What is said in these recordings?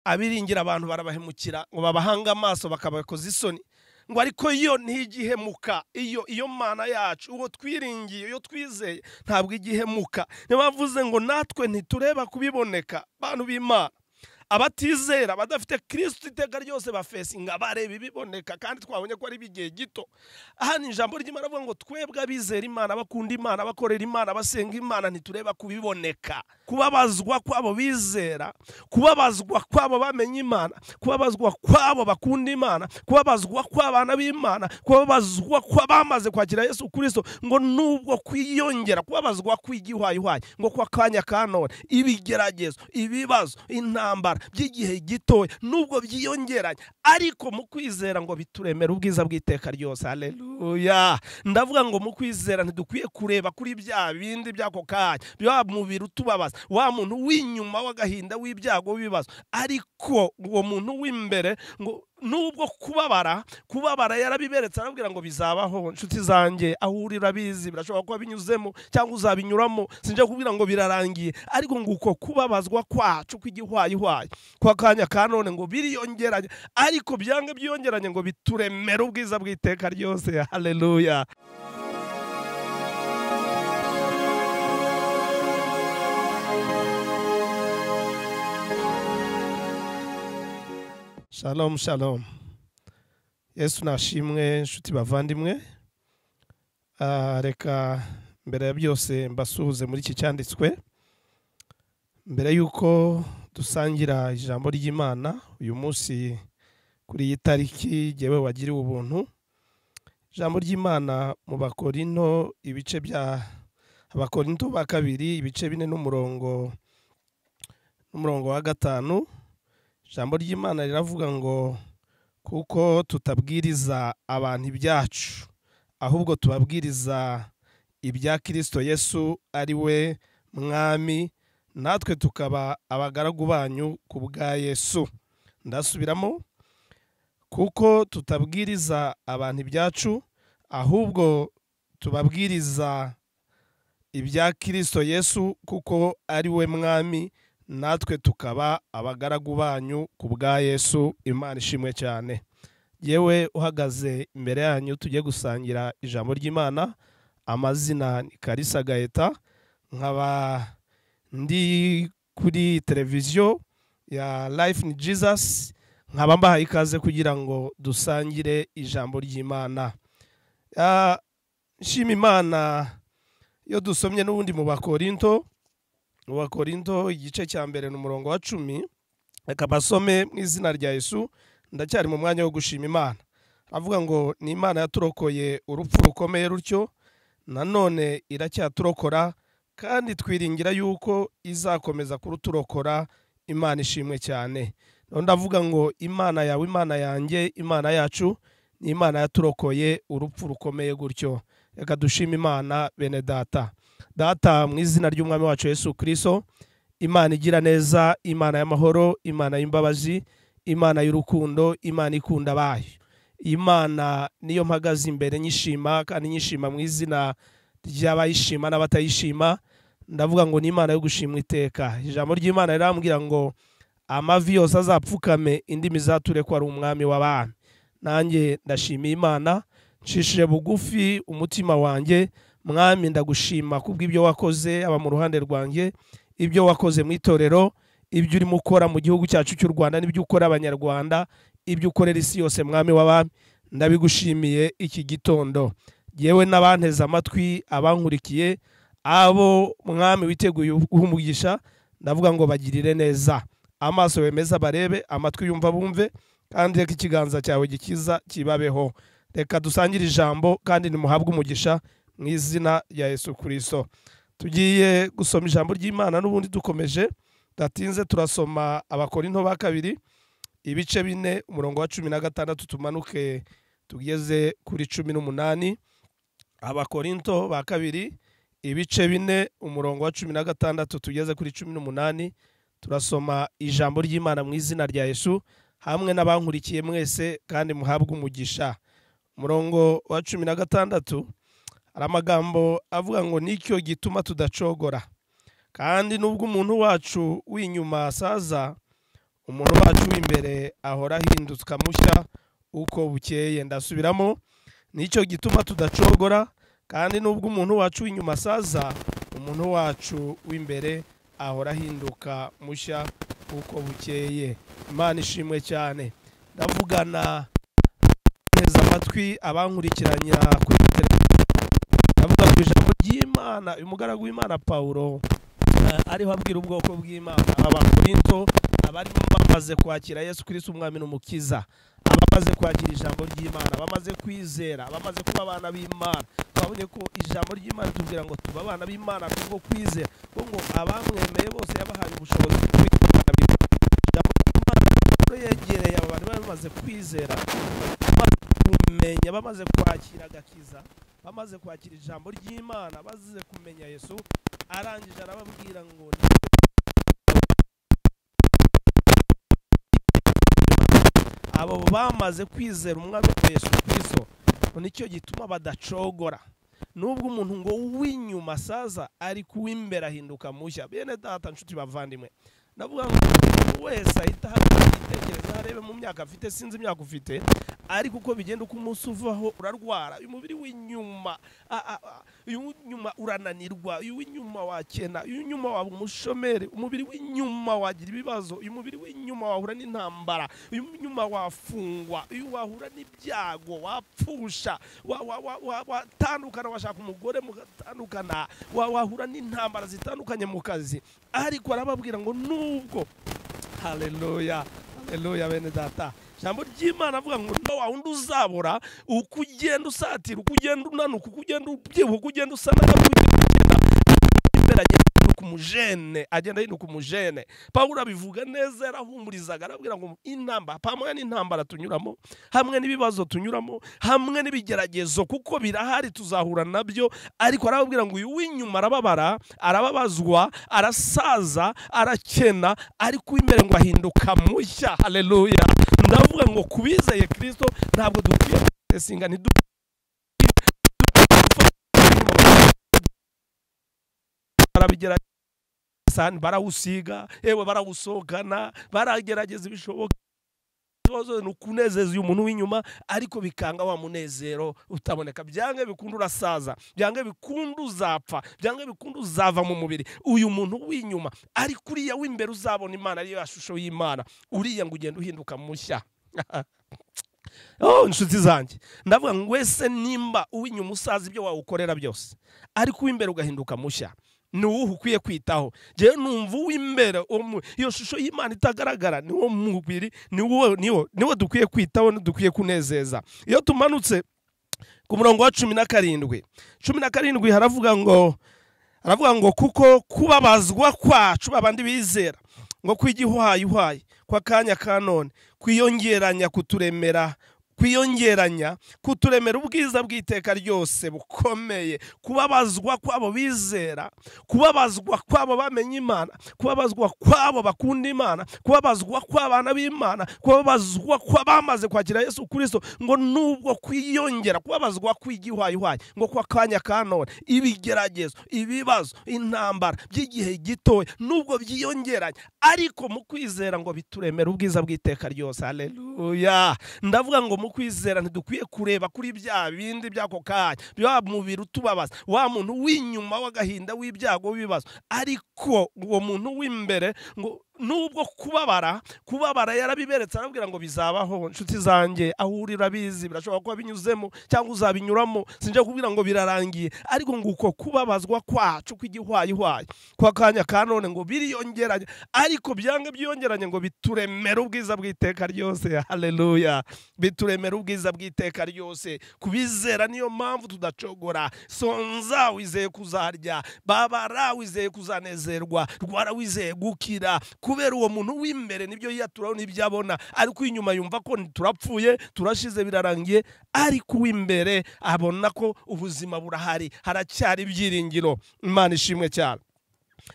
abiringira abantu barabahemukira ngo babahanga amaso bakabakoza isoni ngo ariko yo ntigihemuka. Iyo mana yacu uwo twiringiye iyo twizeye ntabwo igihemuka. Niyo bavuze ngo natwe ntitureba kubiboneka bantu b'Imana. Abatizera badafite Kristo iteka ryose bafesinga bareba ibiboneka kandi twabonye ko ari bigiye gito. Aha ni ijambo ry'Imana avuga ngo twebwe abizera Imana bakunda Imana bakorera Imana basenga Imana ntitureba kubiboneka. Kubabazwa kwabo bizera, kubabazwa kwabo bamenye Imana, kubabazwa kwabo bakunda Imana, kubabazwa kw'abana b'Imana, kubabazwa kw'abamaze kwakira Yesu Kristo ngo nubwo kwiyongera, kubabazwa kw'igihwayihwayi ngo kwa kanya ka none, ibigeragezo, ibibazo, intambara by'igihe gitoya nubwo byiyongeranye ariko mu kwizera ngo bituremera ubwiza bw'iteka ryose. Haleluya. Ndavuga ngo mu kwizera ntidukwiye kureba kuri bya bindi byako kanya bya mubiri utubabaza, wa muntu w'inyuma w'agahinda w'ibyago w'ibibazo, ariko uwo muntu w'imbere ngo nubwo kubabara yarabiberetse arabwira ngo bizabaho. Nshuti zanjye aho urira bizi birashobora kuba binyuzemo cyangwa uzabinyuramo, sinje kubwira ngo birarangiye, ariko ngo uko kubabazwa kwacu kw'igihwayihwayi kwa kanya ka none ngo biriyongeranye, ariko byange byiyongeranye ngo bituremera ubwiza bw'iteka ryose. Haleluya. Shalom shalom. Yesu nashimwe nshuti bavandimwe. Reka mbere ya byose mbasuhuze muri iki cyanditswe. Mbere yuko dusangira ijambo ry'Imana uyu munsi kuri iyi tariki jyewe wagiriwe ubuntu. Ijambo ry'Imana mu Bakorinto ibice bya Abakorinto ba kabiri ibice 4 n'umurongo wa 5. Ijambo ry'Imana riravuga ngo kuko tutabwiriza abantu ibyacu ahubwo tubabwiriza ibya Kristo Yesu ari we mwami, natwe tukaba abagaragu banyu ku bwa Yesu. Ndasubiramo, kuko tutabwiriza abantu ibyacu ahubwo tubabwiriza ibya Kristo Yesu kuko ari we mwami, natwe tukaba abagaragu banyu ku bwa Yesu. Imana ishimwe cyane. Yewe uhagaze imbere yanyu tugiye gusangira ijambo ry'Imana. Amazina ni Kalisa Gaeta, nkaba ndi kuri televiziyo ya Life in Jesus, nkaba mbahaye ikaze kugira ngo dusangire ijambo ry'Imana. Nshima Imana iyo dusomye n'ubundi mu Bakorinto igice cya mbere n'umurongo wa 10, reka basome mu izina rya Yesu. Ndacyari mu mwanya wo gushima Imana. Avuga ngo ni Imana yaturokoye urupfu rukomeye rutyo, nanone iracyaturokora kandi twiringira yuko izakomeza kuruturokora. Imana ishimwe cyane. Ndavuga ngo Imana yawe, Imana yanjye, Imana yacu ni Imana yaturokoye urupfu rukomeye gutyo. Reka dushima Imana bene data. Data mu izina ry'umwami wacu Yesu Kristo, Imana igira neza, Imana y'amahoro, Imana y'imbabazi, Imana y'urukundo, Imana ikunda abayo. Imana niyo mpagaze imbere nyishima, kandi nyishima mu izina ry'abayishima n'abatayishima. Ndavuga ngo ni Imana yo gushimwa iteka. Ijambo ry'Imana rirambwira ngo amavi yose azapfukame, indimi zature ko ari umwami w'abami. Nanjye ndashimiye Imana, nshishije bugufi umutima wanjye. Mwami ndagushima kubw'ibyo wakoze aba mu ruhande rwanjye, ibyo wakoze mu itorero, ibyo urimo ukora mu gihugu cyacu cy'u Rwanda, n'ibyo ukora abanyarwanda, ibyo ukorera isi yose mwami w'abami. Ndabigushimiye iki gitondo. Yewe n'abanteze amatwi, abankurikiye, abo mwami witeguye umugisha, ndavuga ngo bagirire neza. Amaso wemeza barebe, amatwi yumva bumve, kandi reka ikiganza cyawe gikiza kibabeho. Reka dusangire ijambo kandi nimuhabwe umugisha mu izina rya Yesu Kristo. Tugiye gusoma ijambo ry'Imana n'ubundi dukomeje, datinze turasoma Abakorinto ba kabiri ibice 4 umurongo wa 16 tumanuke tugeze kuri 18. Abakorinto ba kabiri ibice 4 umurongo wa 16 tugeze kuri 18. Turasoma ijambo ry'Imana mu izina rya Yesu hamwe n'abankurikiye mwese, kandi muhabwe umugisha. Umurongo wa 16 hari amagambo avuga ngo nicyo gituma tudacogora, kandi nubwo umuntu wacu w'inyuma asaza, umuntu wacu w'imbere ahora ahinduka mushya uko bukeye. Ndasubiramo, nicyo gituma tudacogora, kandi nubwo umuntu wacu w'inyuma asaza, umuntu wacu w'imbere ahora ahinduka mushya uko bukeye. Imana ishimwe cyane. Ndavugana neza amatwi abankurikiranya kuri televiziyo, ndavuga ku ijambo ry'Imana. Uyu mugaragu w'Imana Pawulo ariho abwira ubwoko bw'Imana, Abakorinto, abari bamaze kwakira Yesu Kristo umwami n'umukiza, abamaze kwakira ijambo ry'Imana, abamaze kwizera, abamaze kuba abana b'Imana. Twabonye ko ijambo ry'Imana tubwira ngo tuba abana b'Imana kubwo kwizera, kuko ngo abamwemeye bose yabahaye ubushobozi bwo kwitwa abana b'Imana. Ijambo ry'Imana yegereye aba bantu bamaze kwizera, bamaze kumenya, bamaze kwakira agakiza, bamaze kwakira ijambo ry'Imana, bazize kumenya Yesu. Arangije arababwira ngo abo bamaze kwizera umwami Yesu Kristo, nicyo gituma badacogora. Nubwo umuntu ngo w'inyuma asaza, ariko uw'imbere ahinduka mushya. Bene data, nshuti bavandimwe, ndavuga ngo umuntu wese ahita igitekerezo, arebe mu myaka afite, sinzi imyaka ufite, ariko uko bigenda uko umunsi uvaho urarwara. Uyu mubiri w'inyuma, uyu w'inyuma urananirwa, uyu w'inyuma wakena, uyu w'inyuma waba umushomeri, umubiri w'inyuma wagira ibibazo, uyu mubiri w'inyuma wahura n'intambara, uyu w'inyuma wafungwa, uyu wahura n'ibyago, wapfusha, watandukana, washaka umugore mugatandukana, wahura n'intambara zitandukanye mu kazi. Ariko arababwira ngo nubwo, haleluya, haleluya bene data, ijambo ry'Imana avuga ngo no wundi uzabora uko ugenda usatira, uko ugenda unanuka, uko ugenda ubyibuha, uko ugenda usa nabi, imbere agenda yinuka umujene. Pawulo abivuga neza, yarahumurizaga, arabwira ngo intambara, hamwe n'intambara tunyuramo, hamwe n'ibibazo tunyuramo, hamwe n'ibigeragezo, kuko birahari tuzahura nabyo, ariko arababwira ngo uyu w'inyuma arababara, arababazwa, arasaza, arakena, ariko imbere ngo ahinduka mushya. Haleluya. Ndavuga ngo kubizeye Kristo ntabwo dukwiye gusenga, barawusiga, yewe barawusokana, baragerageza ibishoboka ni ukunezeza uyu muntu w'inyuma, ariko bikanga wa munezero utaboneka. Byange bikunda urasaza, byange bikunda uzapfa, byange bikunda uzava mu mubiri. Uyu muntu w'inyuma, ariko uriya w'imbere uzabona Imana ariyo shusho y'Imana, uriya ngo ugenda uhinduka mushya. Inshuti zanjye, ndavuga ngo wese nimba uw'inyuma usaza ibyo wawukorera byose, ariko uw'imbere ugahinduka mushya, ni uwuhe ukwiye kwitaho? Jewe numva uw'imbere, iyo shusho y'Imana itagaragara, niwo mubiri, niwo dukwiye kwitaho, dukwiye kunezeza. Iyo tumanutse ku murongo wa 17 haravuga ngo kuko kubabazwa kwacu babandi bizera, ngo kw'igihwayihwayi kwa kanya ka none kwiyongeranya kuturemera ubwiza bw'iteka ryose bukomeye. Kubabazwa kwabo bizera, kubabazwa kwabo bamenye Imana, kubabazwa kwabo bakunda Imana, kubabazwa kw'abana b'Imana, kubabazwa kw'abamaze kwakira Yesu Kristo, ngo nubwo kwiyongera, kubabazwa kw'igihwayihwayi, ngo kwa kanya ka none, ibigeragezo, ibibazo, intambara by'igihe gitoya, nubwo byiyongeranya, ariko mu kwizera ngo bituremera ubwiza bw'iteka ryose. Haleluya. Ndavuga ngo mu kwizera ntidukwiye kureba kuri bya bindi by'ako kanya, bya mubiri utubabaza, wa muntu w'inyuma w'agahinda, w'ibyago, w'ibibazo, ariko uwo muntu w'imbere ngo nubwo kubabara yarabiberetse, arabwira ngo bizabaho. Nshuti zanjye, aho uri urabizi, birashobora kuba binyuzemo cyangwa uzabinyuramo, sinje kubwira ngo birarangiye, ariko ngo uko kubabazwa kwacu kw'igihwayihwayi kwa kanya ka none ngo biriyongeranye, ariko byange byiyongeranye ngo bituremera ubwiza bw'iteka ryose. Haleluya. Bituremera ubwiza bw'iteka ryose. Kubizera niyo mpamvu tudacogora. Sonza wizeye kuzarya, babara wizeye kuzanezerwa, rwara wizeye gukira, kubera uwo muntu w'imbere nibyo yaturaho n'ibyabona, ariko inyuma yumva ko turapfuye, turashize, birarangiye, ariko uw'imbere abona ko ubuzima burahari, haracyari ibyiringiro. Imana ishimwe cyane,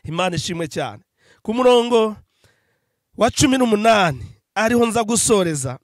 Imana ishimwe cyane. Ku murongo wa 18 ariho nza gusoreza,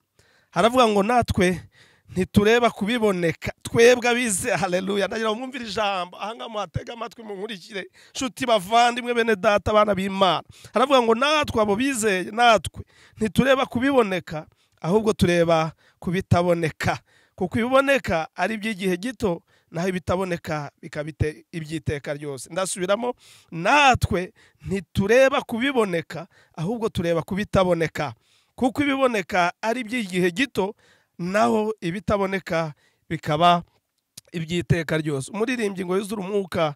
haravuga ngo natwe ntitureba kubiboneka twebwe abize. haleluya. ndagira mwumvire ijambo ahanga muhatega amatwi munkurikire nshuti bavandimwe bene data abana b'Imana. haravuga ngo natwe abo bizeye natwe ntitureba kubiboneka ahubwo tureba kubitaboneka, kuko ibiboneka ari iby'igihe gito naho ibitaboneka bikabite iby'iteka ryose. ndasubiramo, natwe ntitureba kubiboneka ahubwo tureba kubitaboneka, kuko ibiboneka ari iby'igihe gito naho ibitaboneka bikaba iby'iteka ryose. umuririmbyi ngo yuzure umwuka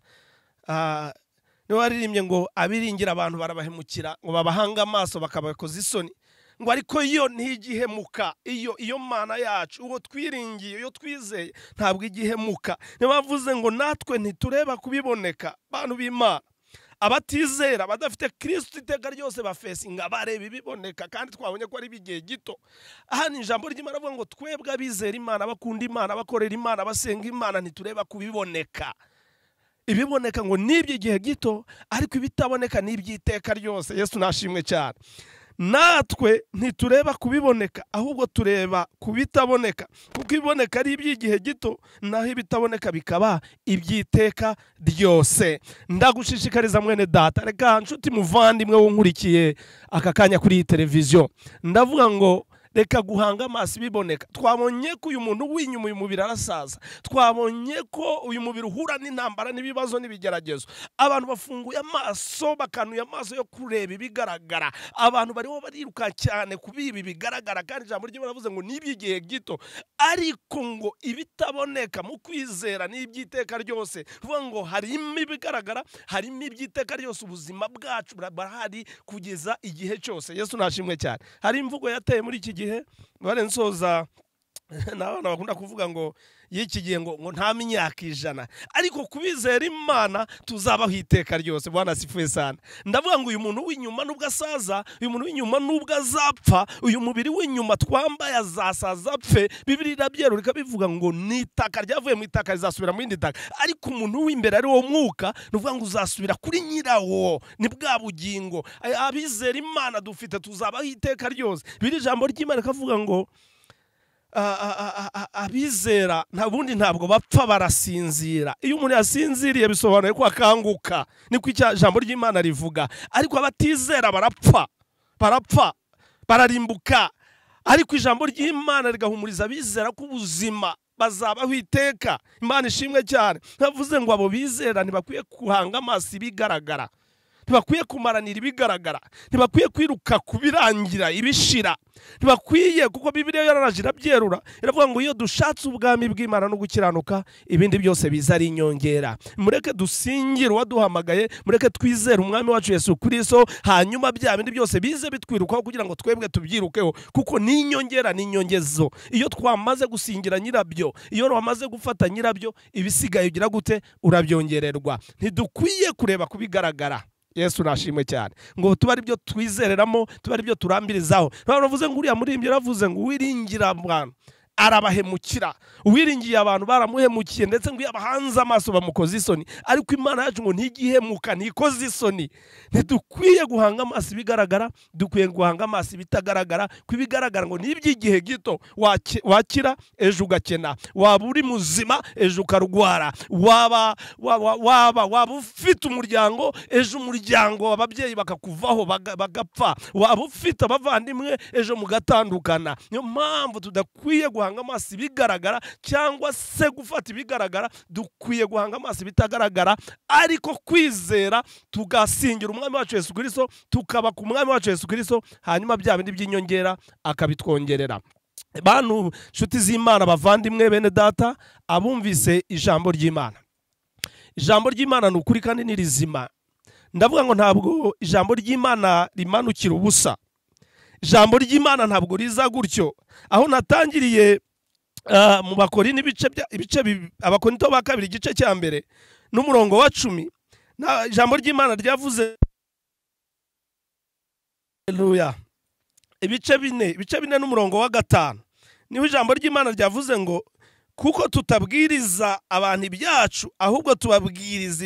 niwe waririmbye ngo abiringira abantu barabahemukira, ngo babahanga amaso bakabakoza isoni, ngo ariko iyo ntigihemuka. iyo Mana yacu uwo twiringiye, iyo twizeye ntabwo igihemuka. niyo bavuze ngo natwe ntitureba kubiboneka. bantu b'Imana, abatizera badafite Kristo iteka ryose bafesinga bareba ibiboneka, kandi twabonye ko ari igihe gito. aha ni ijambo ry'Imana avuga ngo twebwe abizera Imana, bakunda Imana, bakorera Imana, basenga Imana ntitureba kubiboneka. ibiboneka ngo ni iby'igihe gito, ariko ibitaboneka ni iby'iteka ryose. Yesu nashimwe cyane. natwe ntitureba kubiboneka ahubwo tureba kubitaboneka, kuko ibiboneka ari iby'igihe gito naho ibitaboneka bikaba iby'iteka ryose. ndagushishikariza mwene data, reka nshuti muvandimwe wunkurikiye aka kanya kuri iyi televiziyo, ndavuga ngo reka guhanga amaso ibiboneka. twabonye ko uyu muntu w'inyuma uyu mubiri arasaza, twabonye ko uyu mubiri uhura n'intambara n'ibibazo n'ibigeragezo. abantu bafunguye amaso, bakanuye amaso yo kureba ibigaragara. abantu bariho bariruka cyane kubibi bigaragara, kandi ijambo ry'Imana ravuze ngo ni iby'igihe gito, ariko ngo ibitaboneka mu kwizera ni iby'iteka ryose. ruvuga ngo harimo ibigaragara, harimo iby'iteka ryose. ubuzima bwacu burahari kugeza igihe cyose. Yesu nashimwe cyane. hari imvugo yateye muri iki gihe bare nsoza n'abana bakunda kuvuga ngo y'iki gihe ngo nta myaka 100, ariko kubizera Imana tuzabaho iteka ryose. Bwana sifuye sana. ndavuga ngo uyu muntu w'inyuma nubwo asaza, uyu muntu w'inyuma nubwo azapfa, uyu mubiri w'inyuma twambaye azasaza apfe. Bibiliya irabyerura bivuga ngo nitaka ryavuye mu itaka rizasubira mu yindi taka, ariko umuntu w'imbere ari wo mwuka, nuvuga ngo uzasubira kuri nyirawo, ni bwa bugingo. abizera Imana dufite tuzabaho iteka ryose. biri ijambo ry'Imana kavuga ngo abizera ntabundi ntabwo bapfa, barasinzira. iyo umuntu yasinziriye bisobanuye ko akanguka, niko ijambo ry'Imana rivuga. ariko abatizera barapfa, bararimbuka. ariko ijambo ry'Imana rigahumuriza abizera ko ubuzima bazabaho iteka. Imana ishimwe cyane. ntavuze ngo abo bizera ntibakwiye guhanga amaso ibigaragara, ntibakwiye kumaranira ibigaragara, ntibakwiye kwiruka kubirangira ibishira, ntibakwiye, kuko Bibiliya yararaje irabyerura iravuga ngo iyo dushatse ubwami bw'Imana no gukiranuka ibindi byose biza ari inyongera. mureke dusingire uwaduhamagaye, mureke twizere umwami wacu Yesu Kristo, hanyuma bya bindi byose bize bitwirukaho kugira ngo twebwe tubyirukeho, kuko ni inyongera, ni inyongezo. iyo twamaze gusingira nyirabyo, iyo wamaze gufata nyirabyo, ibisigaye ugira gute? urabyongererwa. ntidukwiye kureba kubigaragara. Yesu nashimwe cyane. ngo tuba ari byo twizereramo, tuba ari byo turambirizaho. Baravuze ngo uriya murimbyi yaravuze ngo wiringira abantu arabahemukira. uwiringiye abantu baramuhemukiye, ndetse ngo yabahanze amaso bamukoze isoni. ariko Imana yacu ngo ntigihemuka, ntikoze isoni. ntidukwiye guhanga amaso ibigaragara, dukwiye guhanga amaso ibitagaragara. kubigaragara ngo ni iby'igihe gito. wakira ejo ugakena, waba uri muzima ejo ukarwara, waba ufite umuryango ejo umuryango ababyeyi bakakuvaho bagapfa, waba ufite abavandimwe ejo mugatandukana. niyo mpamvu tudakwiye guhanga amaso ibigaragara cyangwa se gufata ibigaragara, dukwiye guhanga amaso ibitagaragara, ariko kwizera tugasingira umwami wacu Yesu Kristo, tukaba ku mwami wacu Yesu Kristo, hanyuma bya bindi by'inyongera akabitwongerera. bantu nshuti z'Imana, bavandimwe bene data, abumvise ijambo ry'Imana, ijambo ry'Imana ni ukuri kandi ni rizima. ndavuga ngo ntabwo ijambo ry'Imana rimanukira ubusa. ijambo ry'Imana ntabwo riza gutyo. aho natangiriye mu Bakorinto Abakorinto ba kabiri igice cya mbere n'umurongo wa 10, ijambo ry'Imana ryavuze haleluya, ibice 4 n'umurongo wa 5, niho ijambo ry'Imana ryavuze ngo kuko tutabwiriza abantu ibyacu, ahubwo tubabwiriza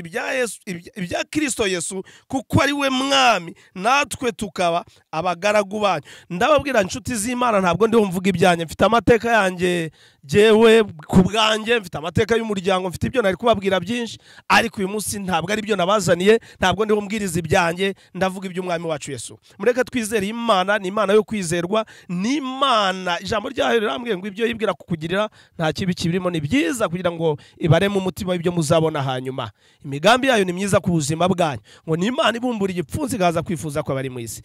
ibya Kristo Yesu, kuko ari we mwami, natwe tukaba abagaragu banyu. Ndababwira inshuti z'Imana, ntabwo ndiho mvuga ibyanjye, mfite amateka yanjye jewe ku bwanjye, mfite amateka y'umuryango, mfite ibyo nari kubabwira byinshi, ariko uyu munsi ntabwo ari byo nabazaniye, ntabwo ndiho mbwiriza ibyanjye, ndavuga iby'umwami wacu Yesu. Mureke twizere Imana, ni Imana yo kwizerwa, ni Imana ijambo ryayo rirambwiye ngo ibyo yibwira kukugirira nta kibi kibirimo, ni byiza kugira ngo ibare mu mutima w'ibyo muzabona hanyuma. Imigambi yayo ni myiza ku buzima bwanyu, ngo ni Imana ibumbura igipfunsi ikaza kwifuza ko bari mu isi.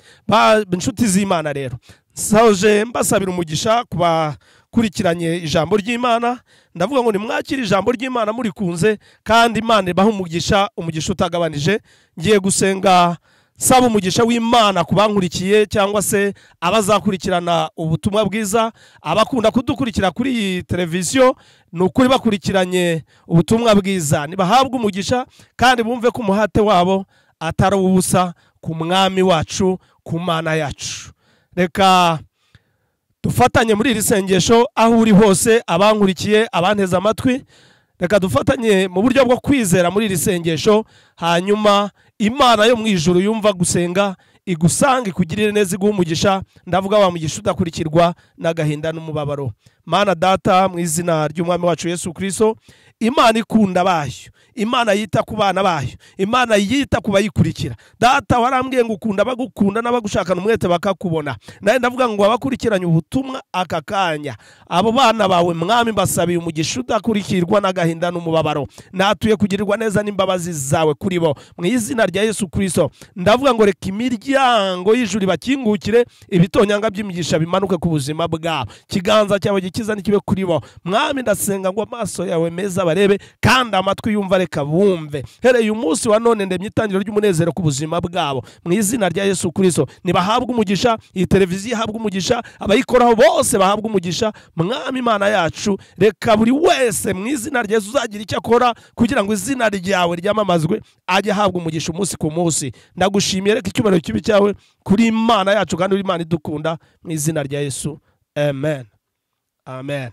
Inshuti z'Imana rero, saje mbasabira umugisha kubakurikiranye ijambo ry'Imana. Ndavuga ngo nimwakire ijambo ry'Imana murikunze, kandi Imana ibaha umugisha utagabanije. Ngiye gusenga saba umugisha w'Imana kubankurikiye cyangwa se abazakurikirana ubutumwa bwiza, abakunda kudukurikira kuri iyi televiziyo, nukuri bakurikiranye ubutumwa bwiza, nibahabwe umugisha kandi bumve ko umuhate wabo atari ubusa ku mwami wacu, ku Mana yacu. Reka dufatanye muri iri sengesho aho uri hose, abankurikiye, abanteze amatwi, reka dufatanye mu buryo bwo kwizera muri iri sengesho, hanyuma Imana yo mu ijuru yumva gusenga igusanga ikugirire neza, iguha umugisha. Ndavuga wa mugisha udakurikirwa n'agahinda n'umubabaro. Mana Data, mu izina ry'umwami wacu Yesu Kristo, Imana ikunda abayo, Imana yita ku bana bayo, Imana yita ku bayikurikira. Data, warambwiye ngo ukunda abagukunda n'abagushakana umwete bakakubona. Naye ndavuga ngo abakurikiranye ubutumwa aka kanya, abo bana bawe mwami mbasabiye umugisha udakurikirwa n'agahinda n'umubabaro. Natuye kugirirwa neza n'imbabazi zawe kuri bo, mu izina rya Yesu Kristo. Ndavuga ngo reka imiryango y'ijuru bakingukire, ibitonyanga by'imigisha bimanuke ku buzima bwabo, kiganza cyawe gikiza nikibe kuri bo. Mwami ndasenga ngo amaso yawe meza barebe, kandi amatwi yumva reka bumve. Hereye umunsi wa none ndemye itangiro ry'umunezero ku buzima bwabo, mu izina rya Yesu Kristo. Nibahabwe umugisha, iyi televiziyo ihabwe umugisha, abayikoraho bose bahabwe umugisha. Mwami Imana yacu, reka buri wese mu izina rya Yesu uzagira icyo akora kugira ngo izina ryawe ryamamazwe, ajye ahabwa umugisha umunsi ku munsi. Ndagushimiye, reka icyubahiro kibi cyawe kuri Imana yacu, kandi uri Imana idukunda, mu izina rya Yesu. Amen. Amen.